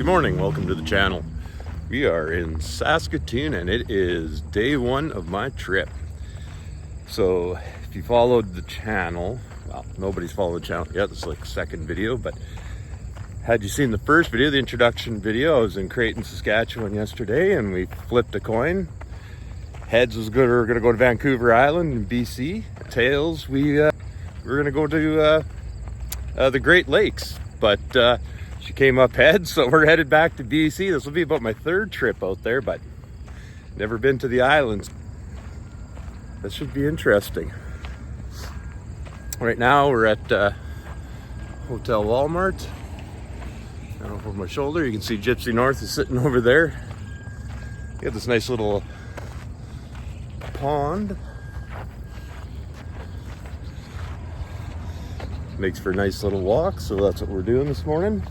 morning, welcome to the channel. We are in Saskatoon and it is day one of my trip. So if you followed the channel, well, nobody's followed the channel yet, this is like the second video, but had you seen the first video, the introduction video, I was in Creighton, Saskatchewan yesterday and we flipped a coin. Heads was good, we were gonna go to Vancouver Island in BC. Tails, we were gonna go to the Great Lakes, but she came up heads, so we're headed back to BC. This will be about my third trip out there, but never been to the islands. This should be interesting. Right now we're at Hotel Walmart. And over my shoulder you can see Gypsy North is sitting over there. You got this nice little pond. Makes for a nice little walk, so that's what we're doing this morning.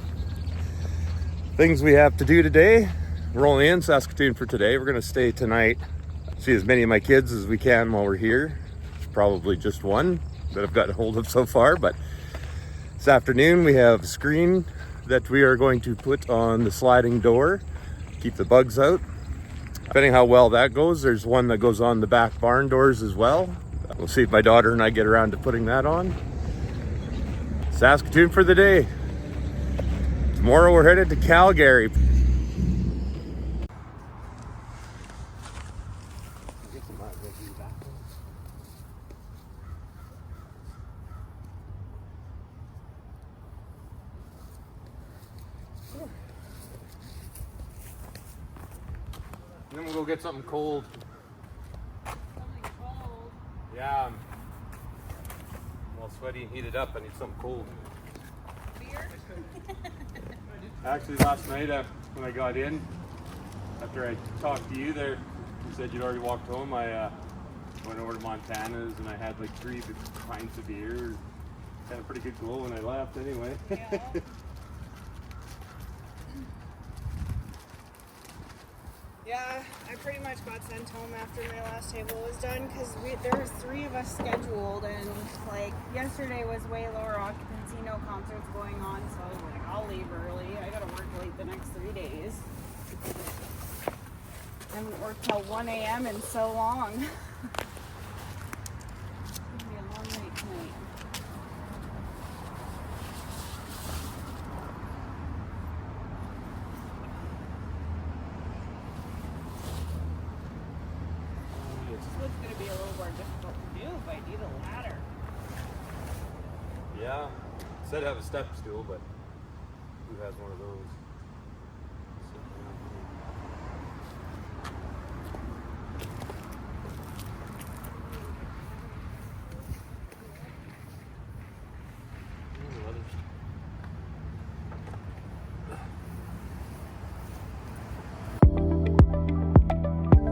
Things we have to do today. We're only in Saskatoon for today. We're gonna stay tonight, see as many of my kids as we can while we're here. There's probably just one that I've gotten a hold of so far, but this afternoon we have a screen that we are going to put on the sliding door, keep the bugs out. Depending how well that goes, there's one that goes on the back barn doors as well. We'll see if my daughter and I get around to putting that on. Saskatoon for the day. Tomorrow we're headed to Calgary. Then we'll go get something cold. Something cold? Yeah, I'm all sweaty and heated up. I need something cold. Beer? Actually, last night when I got in, after I talked to you there, you said you'd already walked home. I went over to Montana's and I had like 3 pints of beer. Had a pretty good glow when I left anyway. Yeah. Yeah, I pretty much got sent home after my last table was done because there was 3 of us scheduled, and like yesterday was way lower occupancy, no concerts going on, so I was like, I'll leave early. I gotta work late the next 3 days. I haven't worked till 1 a.m. in so long. It's gonna be a long night tonight. It's going to be a little more difficult to do if I need a ladder. Yeah, said have a step stool, but who has one of those?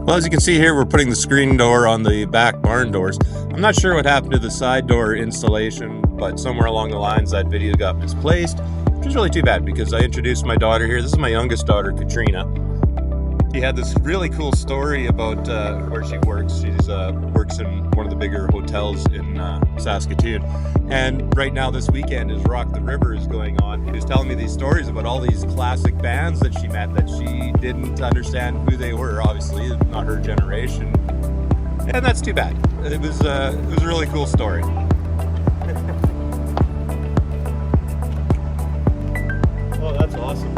Well, as you can see here, we're putting the screen door on the back barn doors. I'm not sure what happened to the side door installation, but somewhere along the lines that video got misplaced, which is really too bad because I introduced my daughter here. This is my youngest daughter, Katrina. She had this really cool story about where she works. She works in one of the bigger hotels in Saskatoon. And right now this weekend is Rock the River is going on. She was telling me these stories about all these classic bands that she met that she didn't understand who they were, obviously, not her generation. And that's too bad. It was a really cool story. Oh, that's awesome.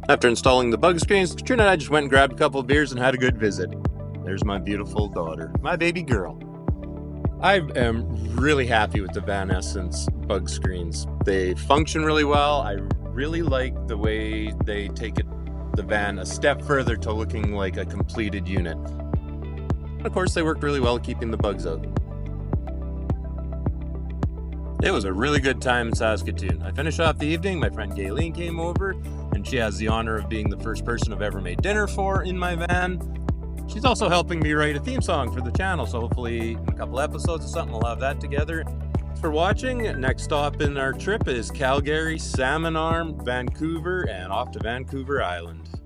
After installing the bug screens, Katrina and I just went and grabbed a couple of beers and had a good visit. There's my beautiful daughter, my baby girl. I am really happy with the Vanessence bug screens. They function really well. I really like the way they take the van a step further to looking like a completed unit. Of course, they worked really well keeping the bugs out. It was a really good time in Saskatoon. I finished off the evening, my friend Gayleen came over, and she has the honor of being the first person I've ever made dinner for in my van. She's also helping me write a theme song for the channel, so hopefully in a couple episodes or something we'll have that together. Thanks for watching. Next stop in our trip is Calgary, Salmon Arm, Vancouver, and off to Vancouver Island.